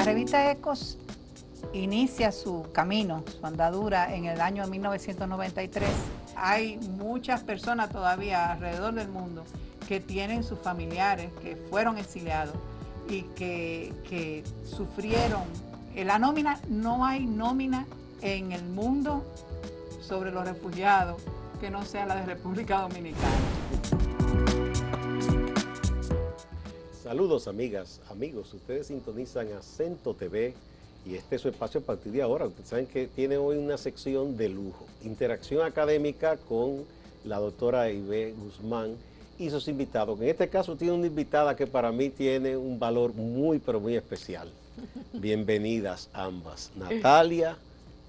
La revista Ecos inicia su camino, su andadura en el año 1993. Hay muchas personas todavía alrededor del mundo que tienen sus familiares que fueron exiliados y que sufrieron. La nómina, no hay nómina en el mundo sobre los refugiados que no sea la de República Dominicana. Saludos amigas, amigos, ustedes sintonizan Acento TV y este es su espacio a partir de ahora. Ustedes saben que tiene hoy una sección de lujo, interacción académica con la doctora Ivette Guzmán y sus invitados, que en este caso tiene una invitada que para mí tiene un valor muy pero muy especial. Bienvenidas ambas, Natalia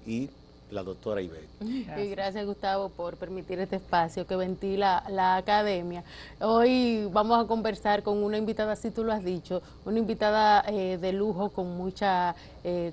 y la doctora Ivette. Y gracias, Gustavo, por permitir este espacio que ventila la academia. Hoy vamos a conversar con una invitada, así tú lo has dicho, una invitada de lujo con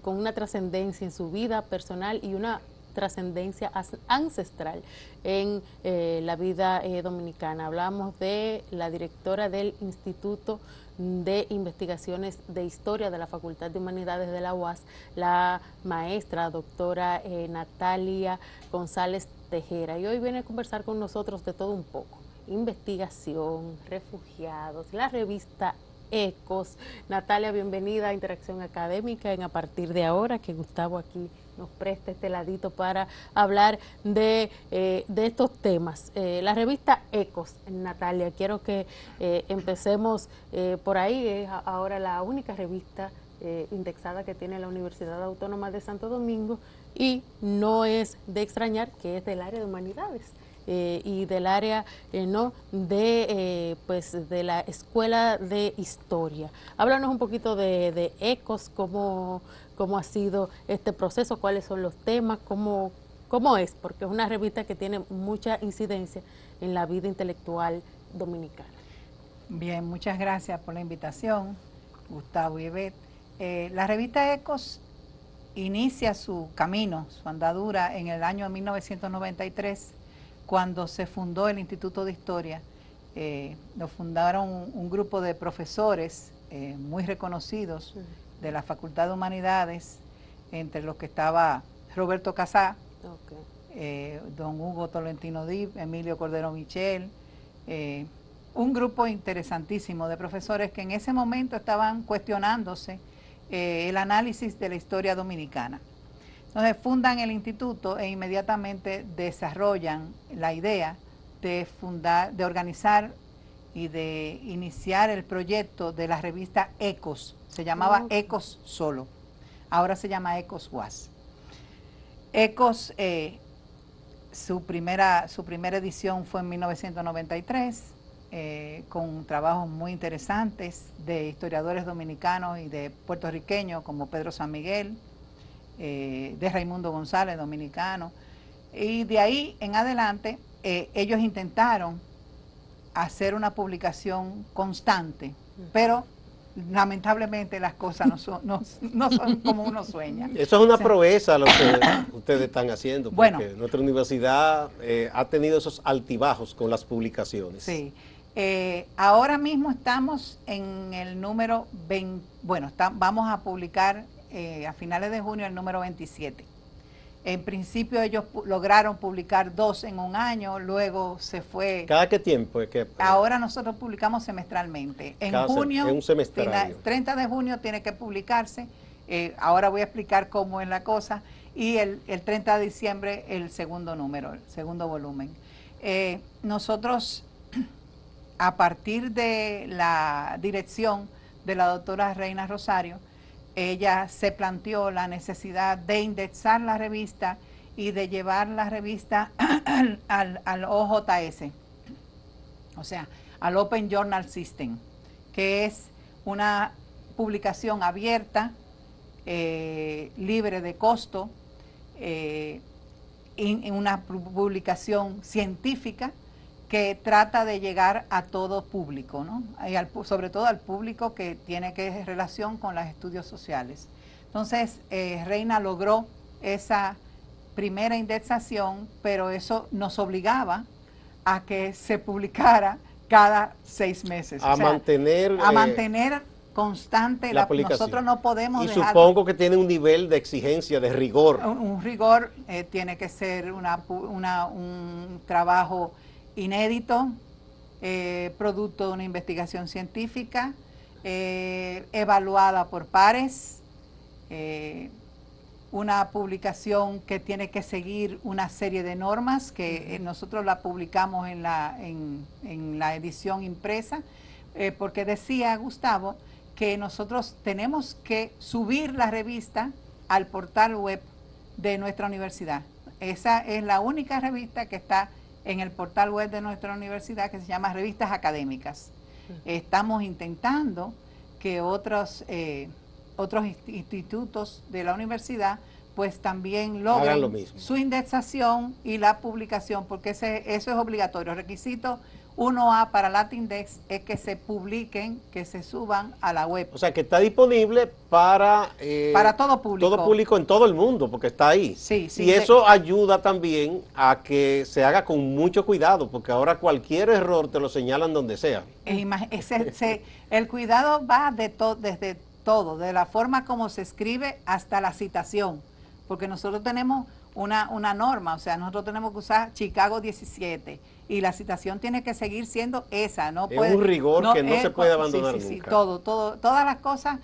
con una trascendencia en su vida personal y una trascendencia ancestral en la vida dominicana. Hablamos de la directora del Instituto de Investigaciones de Historia de la Facultad de Humanidades de la UAS, la maestra doctora Natalia González Tejera. Y hoy viene a conversar con nosotros de todo un poco. Investigación, refugiados, la revista Ecos. Natalia, bienvenida a Interacción Académica en A Partir de Ahora, que Gustavo aquí nos presta este ladito para hablar de estos temas. La revista Ecos, Natalia, quiero que empecemos por ahí. Es ahora la única revista indexada que tiene la Universidad Autónoma de Santo Domingo y no es de extrañar que es del área de humanidades. Y del área de la Escuela de Historia. Háblanos un poquito de Ecos, cómo ha sido este proceso, cuáles son los temas, cómo es, porque es una revista que tiene mucha incidencia en la vida intelectual dominicana. Bien, muchas gracias por la invitación, Gustavo y Ivette. La revista Ecos inicia su camino, su andadura en el año 1993, cuando se fundó el Instituto de Historia. Lo fundaron un grupo de profesores muy reconocidos de la Facultad de Humanidades, entre los que estaba Roberto Casá, don Hugo Tolentino Dib, Emilio Cordero Michel, un grupo interesantísimo de profesores que en ese momento estaban cuestionándose el análisis de la historia dominicana. Entonces fundan el instituto e inmediatamente desarrollan la idea de organizar y de iniciar el proyecto de la revista Ecos. Se llamaba Ecos solo, ahora se llama Ecos UAS. Ecos, su primera edición fue en 1993, con trabajos muy interesantes de historiadores dominicanos y de puertorriqueños como Pedro San Miguel, de Raimundo González, dominicano, y de ahí en adelante ellos intentaron hacer una publicación constante, pero lamentablemente las cosas no son como uno sueña. Eso es una proeza lo que ustedes están haciendo, porque bueno, nuestra universidad ha tenido esos altibajos con las publicaciones. Sí. Ahora mismo estamos en el número 20, vamos a publicar a finales de junio el número 27. En principio ellos lograron publicar 2 en un año, luego se fue. ¿Cada qué tiempo? Ahora nosotros publicamos semestralmente. En junio, un semestrario. 30 de junio tiene que publicarse, ahora voy a explicar cómo es la cosa, y el 30 de diciembre el segundo número, el segundo volumen. Nosotros, a partir de la dirección de la doctora Reina Rosario, ella se planteó la necesidad de indexar la revista y de llevar la revista al OJS, o sea, al Open Journal System, que es una publicación abierta, libre de costo, una publicación científica que trata de llegar a todo público, ¿no? Y sobre todo al público que tiene relación con los estudios sociales. Entonces, Reina logró esa primera indexación, pero eso nos obligaba a que se publicara cada 6 meses. A mantener constante, la publicación. nosotros no podemos y dejar... supongo que tiene un nivel de exigencia, de rigor. Un rigor, tiene que ser un trabajo inédito, producto de una investigación científica, evaluada por pares, una publicación que tiene que seguir una serie de normas que nosotros la publicamos en la edición impresa, porque decía Gustavo que nosotros tenemos que subir la revista al portal web de nuestra universidad. Esa es la única revista que está en el portal web de nuestra universidad, que se llama Revistas Académicas. Estamos intentando que otros institutos de la universidad pues también logren su indexación y la publicación, porque eso es obligatorio. El requisito 1A para Latindex es que se publiquen, que se suban a la web. O sea, que está disponible para todo público. Todo público en todo el mundo, porque está ahí. Sí, sí. Y eso ayuda también a que se haga con mucho cuidado, porque ahora cualquier error te lo señalan donde sea. El cuidado va desde todo, de la forma como se escribe hasta la citación, porque nosotros tenemos una norma, o sea, nosotros tenemos que usar Chicago 17 y la citación tiene que seguir siendo esa, no es puede, un rigor que no se puede abandonar nunca. Sí, todas las cosas,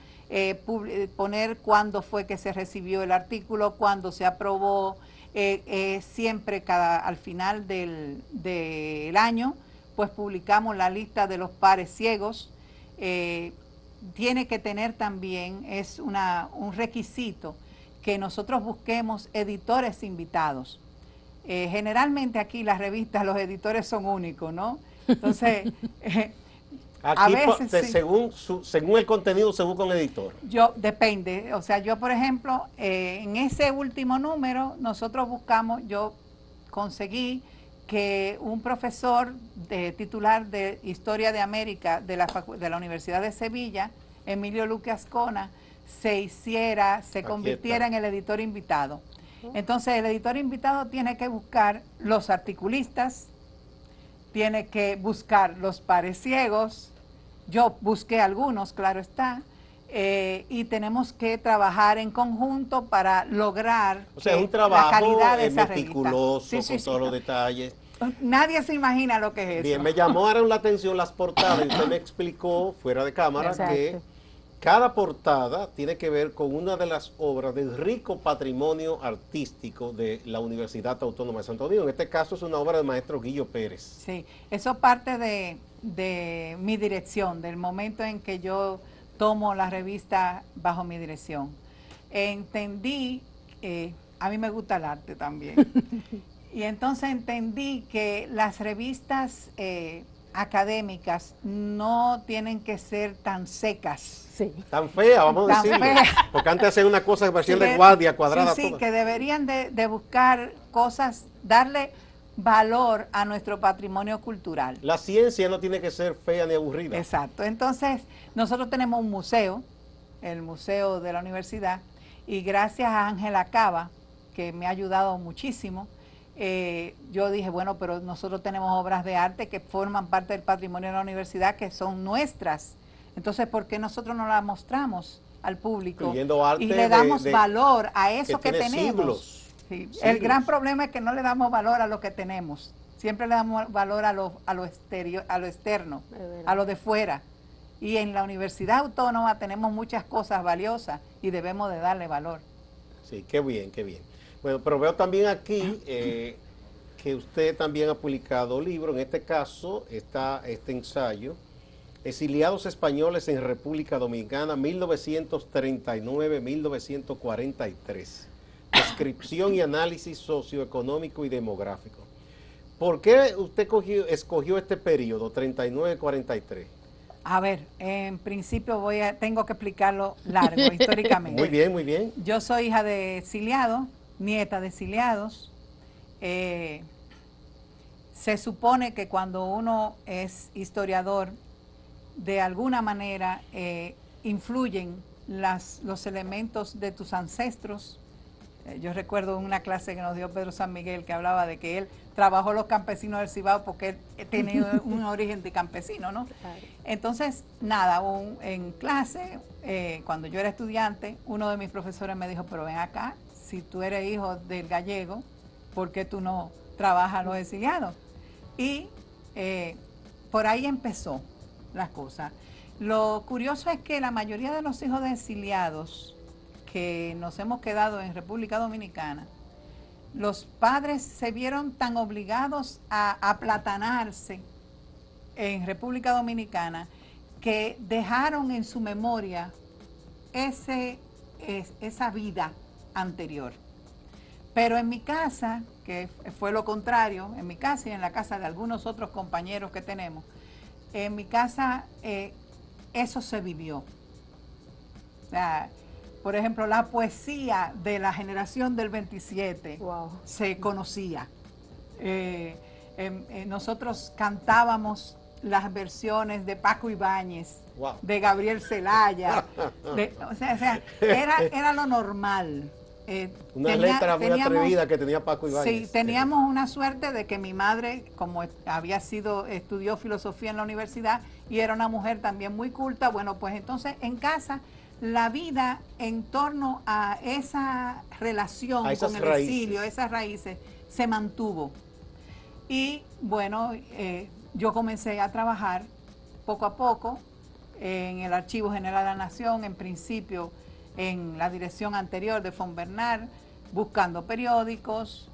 poner cuándo fue que se recibió el artículo, cuándo se aprobó, siempre al final del año, pues publicamos la lista de los pares ciegos. Tiene que tener también, es un requisito, que nosotros busquemos editores invitados. Generalmente aquí las revistas, los editores son únicos, ¿no? Entonces, aquí, a veces, según el contenido se busca un editor. Depende, o sea, yo por ejemplo, en ese último número, nosotros yo conseguí que un profesor titular de Historia de América de la Universidad de Sevilla, Emilio Luque Ascona, se convirtiera en el editor invitado. Entonces el editor invitado tiene que buscar los articulistas, tiene que buscar los pares ciegos, yo busqué algunos, claro está, y tenemos que trabajar en conjunto para lograr un trabajo la calidad de esa meticuloso, revista. con todos los detalles. Nadie se imagina lo que es eso. Bien, me llamaron la atención las portadas y usted me explicó fuera de cámara que cada portada tiene que ver con una de las obras del rico patrimonio artístico de la Universidad Autónoma de Santo Domingo. En este caso es una obra del maestro Guillo Pérez. Sí, eso parte de mi dirección, del momento en que yo tomo la revista bajo mi dirección. Entendí, a mí me gusta el arte también, y entonces entendí que las revistas académicas no tienen que ser tan secas. Sí. Tan fea, vamos a decirlo. Porque antes hacían una cosa que parecía de guardia cuadrada. Sí, que deberían de buscar cosas, darle valor a nuestro patrimonio cultural. La ciencia no tiene que ser fea ni aburrida. Exacto. Entonces, nosotros tenemos un museo, el museo de la universidad, y gracias a Ángela Cava, que me ha ayudado muchísimo, yo dije, bueno, pero nosotros tenemos obras de arte que forman parte del patrimonio de la universidad, que son nuestras. Entonces, ¿por qué nosotros no las mostramos al público? Arte y le damos valor a eso que tenemos. Siglos. Sí. El gran problema es que no le damos valor a lo que tenemos. Siempre le damos valor a lo externo, a lo de fuera. Y en la Universidad Autónoma tenemos muchas cosas valiosas y debemos de darle valor. Sí, qué bien, qué bien. Bueno, pero veo también aquí que usted también ha publicado libro. En este caso está este ensayo, Exiliados Españoles en República Dominicana, 1939-1943. Descripción y análisis socioeconómico y demográfico. ¿Por qué usted escogió este periodo, 39-43? A ver, en principio tengo que explicarlo largo, históricamente. Muy bien, muy bien. Yo soy hija de exiliados, nieta de exiliados. Se supone que cuando uno es historiador, de alguna manera influyen los elementos de tus ancestros, Yo recuerdo una clase que nos dio Pedro San Miguel que hablaba de que él trabajó los campesinos del Cibao porque él tenía un origen de campesino, ¿no? Claro. Entonces, nada, en clase, cuando yo era estudiante, uno de mis profesores me dijo, pero ven acá, si tú eres hijo del gallego, ¿por qué tú no trabajas a los exiliados? Y por ahí empezó la cosa. Lo curioso es que la mayoría de los hijos de exiliados que nos hemos quedado en República Dominicana, los padres se vieron tan obligados a aplatanarse en República Dominicana que dejaron en su memoria esa vida anterior. Pero en mi casa, que fue lo contrario, en mi casa y en la casa de algunos otros compañeros que tenemos, en mi casa eso se vivió. O sea, por ejemplo, la poesía de la generación del 27 Wow. se conocía. Nosotros cantábamos las versiones de Paco Ibáñez, Wow. de Gabriel Celaya, o sea, era lo normal. Una letra muy atrevida que tenía Paco Ibáñez. Sí, teníamos una suerte de que mi madre, como estudió filosofía en la universidad y era una mujer también muy culta, bueno, pues entonces en casa la vida en torno a esa relación con el exilio, esas raíces, se mantuvo. Y bueno, yo comencé a trabajar poco a poco en el Archivo General de la Nación, en principio en la dirección anterior de Fonbernal, buscando periódicos,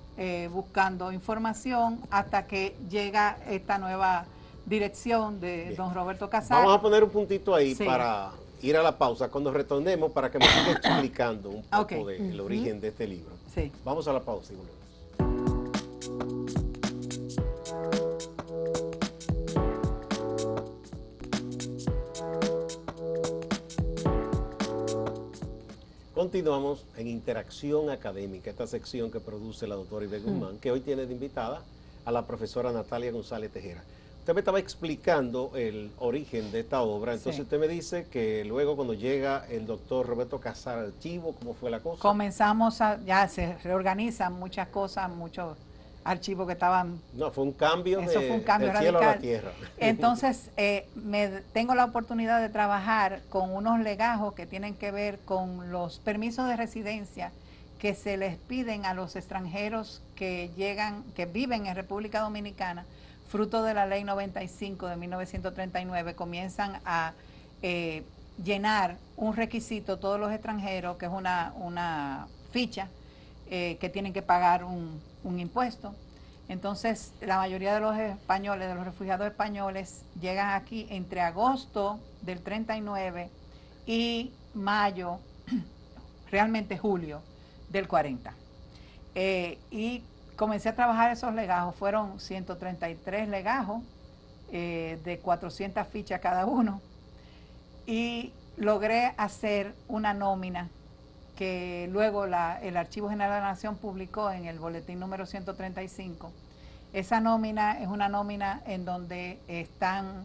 buscando información, hasta que llega esta nueva dirección de don Roberto Casar. Vamos a poner un puntito ahí, sí, para ir a la pausa. Cuando retornemos, para que me siga explicando un poco del origen de este libro. Sí. Vamos a la pausa y volvemos. Continuamos en Interacción Académica, esta sección que produce la doctora Ibe Guzmán, que hoy tiene de invitada a la profesora Natalia González Tejera. Usted me estaba explicando el origen de esta obra, entonces usted me dice que luego cuando llega el doctor Roberto Casar al archivo, ¿cómo fue la cosa? Comenzamos ya se reorganizan muchas cosas, muchos archivos que estaban... No, fue un cambio, fue un cambio del cielo radical. a la tierra. Entonces, tengo la oportunidad de trabajar con unos legajos que tienen que ver con los permisos de residencia que se les piden a los extranjeros que llegan, que viven en República Dominicana, fruto de la Ley 95 de 1939, comienzan a llenar un requisito todos los extranjeros, que es una ficha que tienen que pagar un impuesto. Entonces, la mayoría de los españoles, de los refugiados españoles, llegan aquí entre agosto del 39 y mayo, realmente julio del 40. Y comencé a trabajar esos legajos, fueron 133 legajos de 400 fichas cada uno, y logré hacer una nómina que luego el Archivo General de la Nación publicó en el boletín número 135. Esa nómina es una nómina en donde están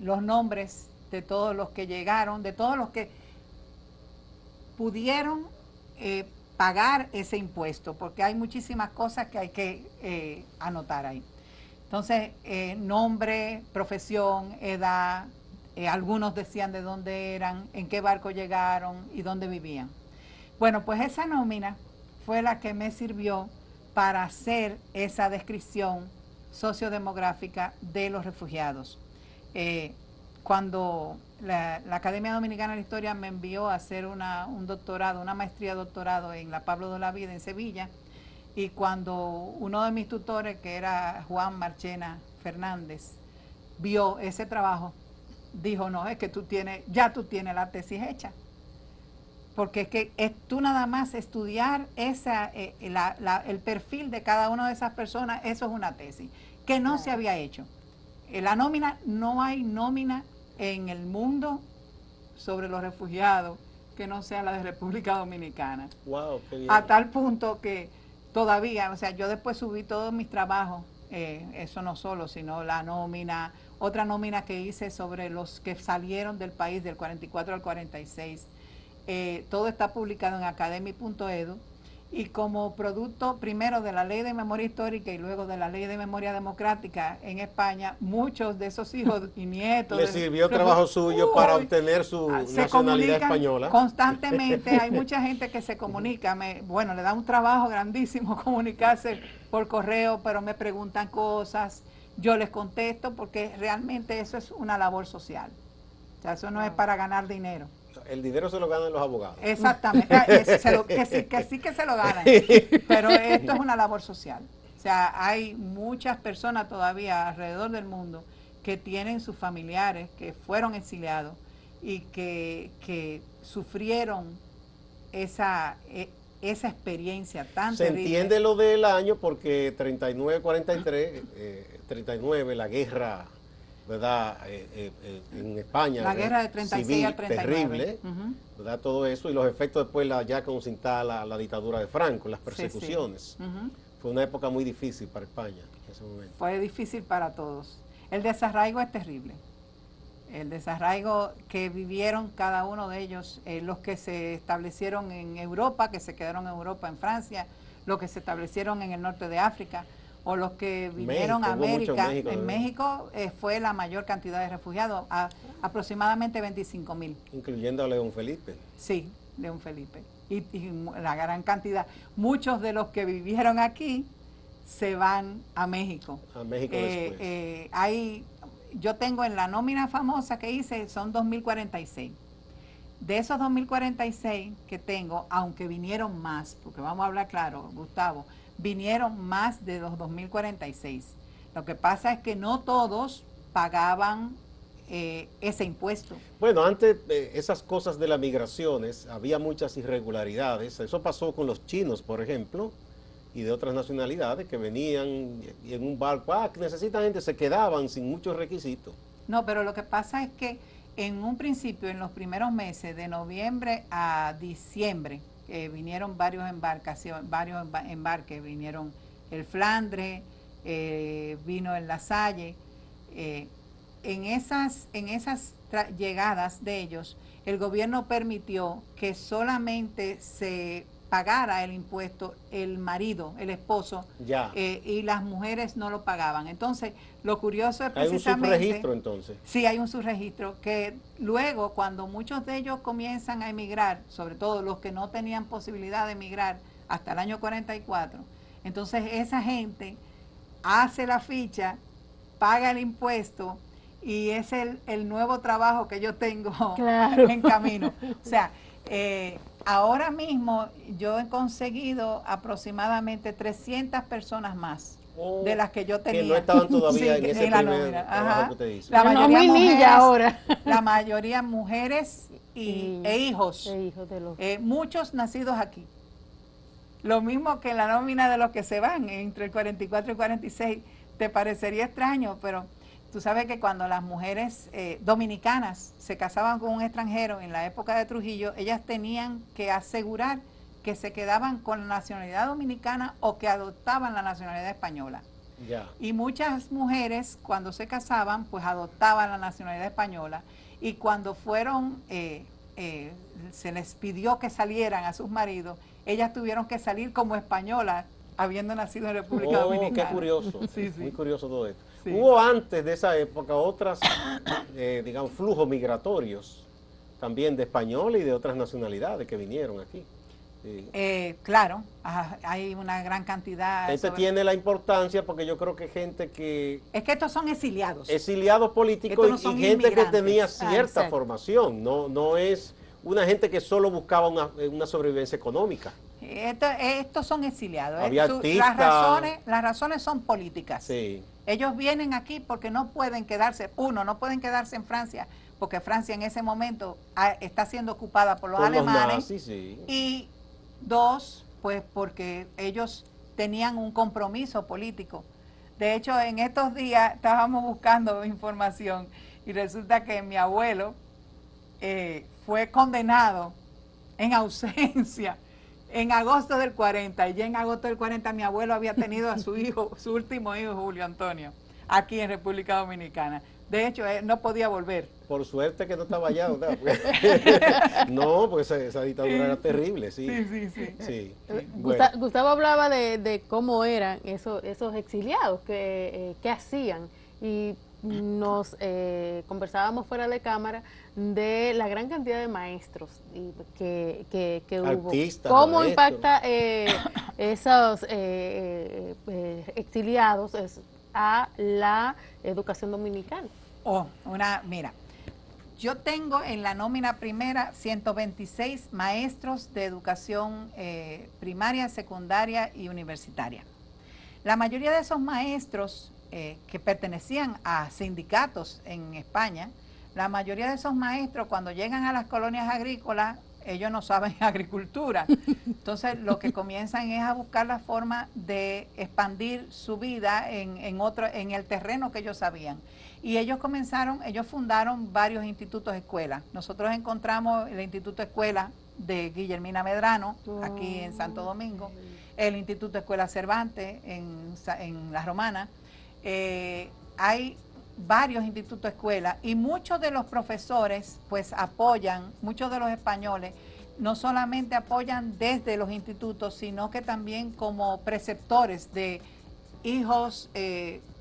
los nombres de todos los que llegaron, de todos los que pudieron pagar ese impuesto, porque hay muchísimas cosas que hay que anotar ahí. Entonces, nombre, profesión, edad, algunos decían de dónde eran, en qué barco llegaron y dónde vivían. Bueno, pues esa nómina fue la que me sirvió para hacer esa descripción sociodemográfica de los refugiados. Cuando la Academia Dominicana de la Historia me envió a hacer un doctorado, una maestría doctorado en la Pablo de Olavide en Sevilla, y cuando uno de mis tutores, que era Juan Marchena Fernández, vio ese trabajo, dijo, no, es que ya tú tienes la tesis hecha. Porque es que tú nada más estudiar el perfil de cada una de esas personas, eso es una tesis, que no se había hecho. La nómina, no hay nómina en el mundo sobre los refugiados que no sea la de República Dominicana. Wow, qué bien. A tal punto que todavía, o sea, yo después subí todos mis trabajos, eso no solo, sino la nómina, otra nómina que hice sobre los que salieron del país del 44 al 46. Todo está publicado en academy.edu, y como producto primero de la ley de memoria histórica y luego de la ley de memoria democrática en España, muchos de esos hijos y nietos... Le sirvió trabajo suyo para obtener su nacionalidad española. Constantemente, hay mucha gente que se comunica, bueno, le da un trabajo grandísimo comunicarse por correo, pero me preguntan cosas, yo les contesto porque realmente eso es una labor social. O sea, eso no es para ganar dinero. El dinero se lo ganan los abogados. Exactamente, que sí que se lo ganan, pero esto es una labor social. O sea, hay muchas personas todavía alrededor del mundo que tienen sus familiares que fueron exiliados y que sufrieron esa experiencia tan terrible. Se entiende lo del año porque 39-43, 39, la guerra, ¿verdad? En España, la guerra de 36 civil, al 39. terrible, ¿verdad? Todo eso y los efectos después ya cuando se instala la dictadura de Franco, las persecuciones. Sí. Fue una época muy difícil para España en ese momento. Fue difícil para todos. El desarraigo es terrible. El desarraigo que vivieron cada uno de ellos, los que se establecieron en Europa, que se quedaron en Europa, en Francia, los que se establecieron en el norte de África, o los que vinieron a América. En México fue la mayor cantidad de refugiados, aproximadamente 25,000. Incluyendo a León Felipe. Sí, León Felipe. Y la gran cantidad. Muchos de los que vivieron aquí se van a México. A México después. Yo tengo en la nómina famosa que hice, son 2046. De esos 2046 que tengo, aunque vinieron más, porque vamos a hablar claro, Gustavo, vinieron más de los 2046. Lo que pasa es que no todos pagaban ese impuesto. Bueno, antes esas cosas de las migraciones, había muchas irregularidades. Eso pasó con los chinos, por ejemplo, y de otras nacionalidades que venían y en un barco, que necesitan gente, se quedaban sin muchos requisitos. No, pero lo que pasa es que en un principio, en los primeros meses, de noviembre a diciembre, vinieron varios embarques, vinieron el Flandre, vino el La Salle. En esas llegadas de ellos, el gobierno permitió que solamente se pagara el impuesto el marido, el esposo, y las mujeres no lo pagaban. Entonces, lo curioso es precisamente... ¿Hay un subregistro entonces? Sí, hay un subregistro que luego, cuando muchos de ellos comienzan a emigrar, sobre todo los que no tenían posibilidad de emigrar hasta el año 44, entonces esa gente hace la ficha, paga el impuesto y es el nuevo trabajo que yo tengo en camino. O sea, ahora mismo yo he conseguido aproximadamente 300 personas más de las que yo tenía. Que no estaban todavía en ese primer trabajo que te hizo. La mayoría mujeres, ahora. La mayoría mujeres e hijos. Muchos nacidos aquí. Lo mismo que la nómina de los que se van entre el 44 y el 46. Te parecería extraño, pero tú sabes que cuando las mujeres dominicanas se casaban con un extranjero en la época de Trujillo, ellas tenían que asegurar que se quedaban con la nacionalidad dominicana o que adoptaban la nacionalidad española. Y muchas mujeres cuando se casaban, pues adoptaban la nacionalidad española, y cuando fueron, se les pidió que salieran a sus maridos, ellas tuvieron que salir como españolas, habiendo nacido en República Dominicana. Qué curioso, sí. Muy curioso todo esto. Sí. Hubo antes de esa época otras, digamos, flujos migratorios, también de españoles y de otras nacionalidades que vinieron aquí. Sí. Claro, hay una gran cantidad. Tiene la importancia porque yo creo que gente que... Es que estos son exiliados. Exiliados políticos y gente que tenía cierta formación, no es una gente que solo buscaba una sobrevivencia económica. Estos son exiliados. Había las razones son políticas. Sí. Ellos vienen aquí porque no pueden quedarse, no pueden quedarse en Francia, porque Francia en ese momento está siendo ocupada por los alemanes. Los nazis, sí. Y dos, pues porque ellos tenían un compromiso político. De hecho, en estos días estábamos buscando información y resulta que mi abuelo fue condenado en ausencia en agosto del 40, y ya en agosto del 40 mi abuelo había tenido a su hijo, su último hijo, Julio Antonio, aquí en República Dominicana. De hecho, no podía volver. Por suerte que no estaba allá, ¿verdad? No, porque esa dictadura era terrible, sí. Sí. Bueno. Gustavo hablaba de cómo eran esos exiliados, que hacían, y nos conversábamos fuera de cámara de la gran cantidad de maestros que hubo. Artistas, ¿Cómo maestros. impacta esos exiliados a la educación dominicana? Mira, yo tengo en la nómina primera 126 maestros de educación primaria, secundaria y universitaria. La mayoría de esos maestros que pertenecían a sindicatos en España, la mayoría de esos maestros cuando llegan a las colonias agrícolas, ellos no saben agricultura. Entonces lo que comienzan es a buscar la forma de expandir su vida en el terreno que ellos sabían. Y ellos fundaron varios institutos escuelas. Nosotros encontramos el Instituto Escuela de Guillermina Medrano, aquí en Santo Domingo, el Instituto Escuela Cervantes en La Romana. Hay varios institutos escuelas y muchos de los profesores pues apoyan, muchos de los españoles no solamente apoyan desde los institutos, sino que también como preceptores de hijos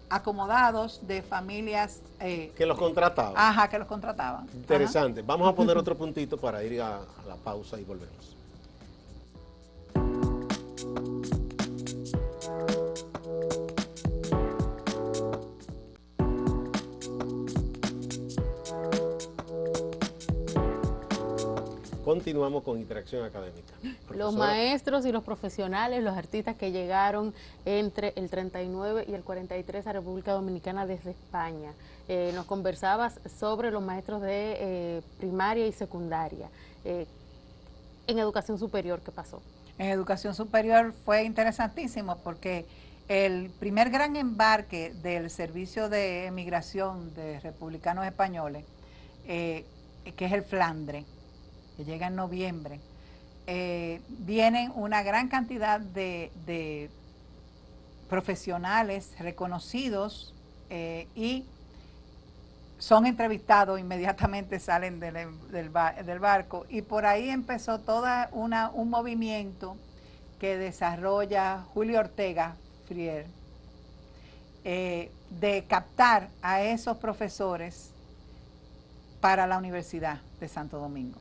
acomodados de familias que los contrataban. Ajá, que los contrataban. Interesante. Ajá. Vamos a poner otro puntito para ir a la pausa y volvemos. Continuamos con Interacción Académica. Profesora. Los maestros y los profesionales, los artistas que llegaron entre el 39 y el 43 a República Dominicana desde España. Nos conversabas sobre los maestros de primaria y secundaria. En educación superior, ¿qué pasó? En educación superior fue interesantísimo porque el primer gran embarque del Servicio de Emigración de Republicanos Españoles, que es el Flandre, que llega en noviembre, vienen una gran cantidad de profesionales reconocidos y son entrevistados, inmediatamente salen del barco, y por ahí empezó toda un movimiento que desarrolla Julio Ortega Frier, de captar a esos profesores para la Universidad de Santo Domingo.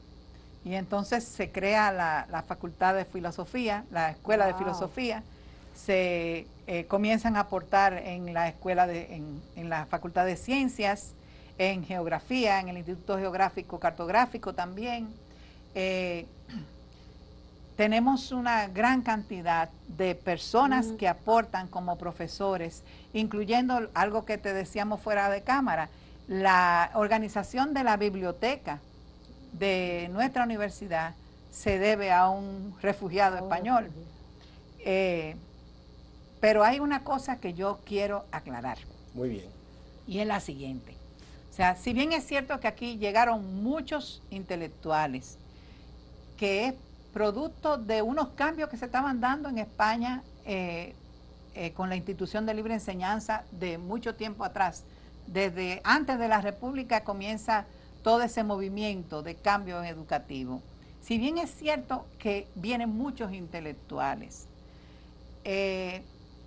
Y entonces se crea la Facultad de Filosofía, la Escuela de Filosofía, se comienzan a aportar en la en la Facultad de Ciencias, en Geografía, en el Instituto Geográfico Cartográfico también. Tenemos una gran cantidad de personas que aportan como profesores, incluyendo algo que te decíamos fuera de cámara, la organización de la biblioteca de nuestra universidad se debe a un refugiado español. Pero hay una cosa que yo quiero aclarar. Muy bien. Y es la siguiente. O sea, si bien es cierto que aquí llegaron muchos intelectuales, que es producto de unos cambios que se estaban dando en España con la institución de libre enseñanza de mucho tiempo atrás, desde antes de la República comienza todo ese movimiento de cambio educativo. Si bien es cierto que vienen muchos intelectuales,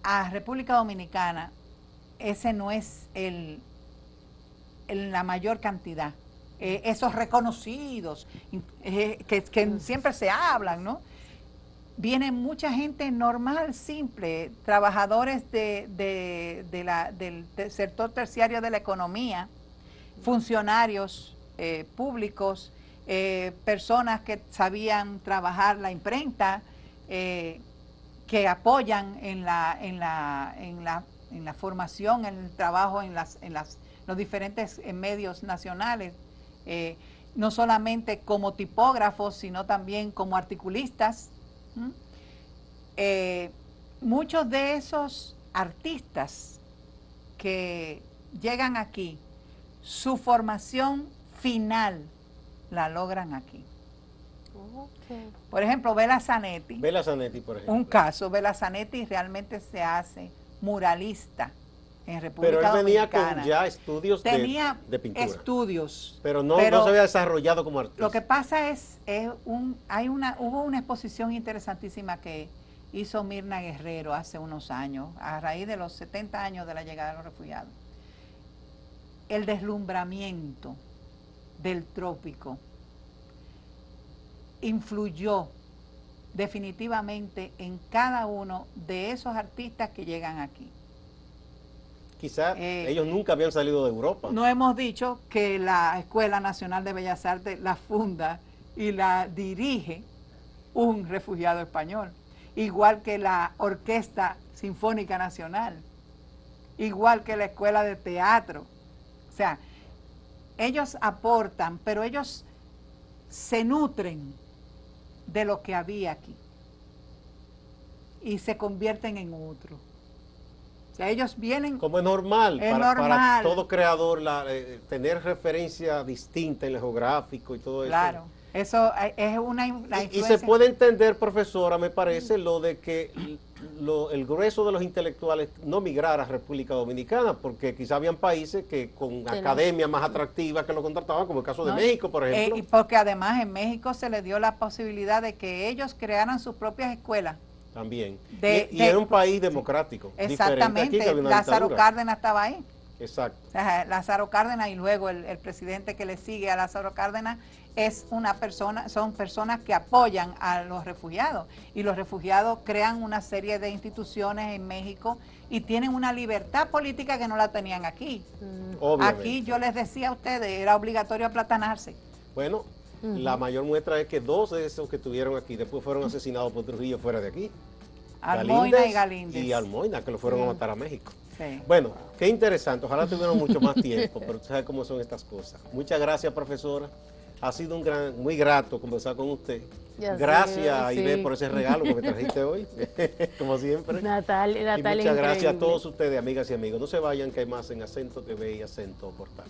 a República Dominicana ese no es la mayor cantidad. Esos reconocidos que siempre se hablan, ¿no? Viene mucha gente normal, simple, trabajadores del sector terciario de la economía, funcionarios públicos, personas que sabían trabajar la imprenta, que apoyan en la formación, en el trabajo en los diferentes medios nacionales, no solamente como tipógrafos, sino también como articulistas. Muchos de esos artistas que llegan aquí, su formación final la logran aquí. Okay. Por ejemplo, Bela Zanetti. Bela Zanetti, por ejemplo. Un caso, Bela Zanetti realmente se hace muralista en Pero República él venía Dominicana. con ya estudios Tenía de pintura. estudios. Pero no se había desarrollado como artista. Lo que pasa hubo una exposición interesantísima que hizo Mirna Guerrero hace unos años, a raíz de los 70 años de la llegada de los refugiados. El deslumbramiento del trópico influyó definitivamente en cada uno de esos artistas que llegan aquí. Quizás ellos nunca habían salido de Europa. No hemos dicho que la Escuela Nacional de Bellas Artes la funda y la dirige un refugiado español, igual que la Orquesta Sinfónica Nacional, igual que la Escuela de Teatro. O sea, ellos aportan, pero ellos se nutren de lo que había aquí y se convierten en otro. O sea, ellos vienen... Como es normal, para todo creador tener referencia distinta en lo geográfico y todo eso. Claro, eso es una influencia. Y se puede entender, profesora, me parece, lo de que el grueso de los intelectuales no migrara a República Dominicana, porque quizá habían países que con academias más atractivas que lo contrataban, como el caso de México, por ejemplo. Y porque además en México se les dio la posibilidad de que ellos crearan sus propias escuelas. También. Y era un país democrático. Exactamente. Aquí, Lázaro Cárdenas estaba ahí. Exacto. O sea, Lázaro Cárdenas y luego el presidente que le sigue a Lázaro Cárdenas son personas que apoyan a los refugiados. Y los refugiados crean una serie de instituciones en México y tienen una libertad política que no la tenían aquí. Obviamente. Aquí yo les decía a ustedes, era obligatorio aplatanarse. Bueno, la mayor muestra es que 2 de esos que estuvieron aquí después fueron asesinados por Trujillo fuera de aquí. Almoina y Galíndez. Y Almoina, que lo fueron a matar a México. Sí. Bueno, qué interesante. Ojalá tuvieran mucho más tiempo, pero tú sabes cómo son estas cosas. Muchas gracias, profesora. Ha sido muy grato conversar con usted. Gracias, Ibe, por ese regalo que me trajiste hoy, como siempre. Natalia, y muchas gracias a todos ustedes, amigas y amigos. No se vayan, que hay más en Acento TV y Acento Portal.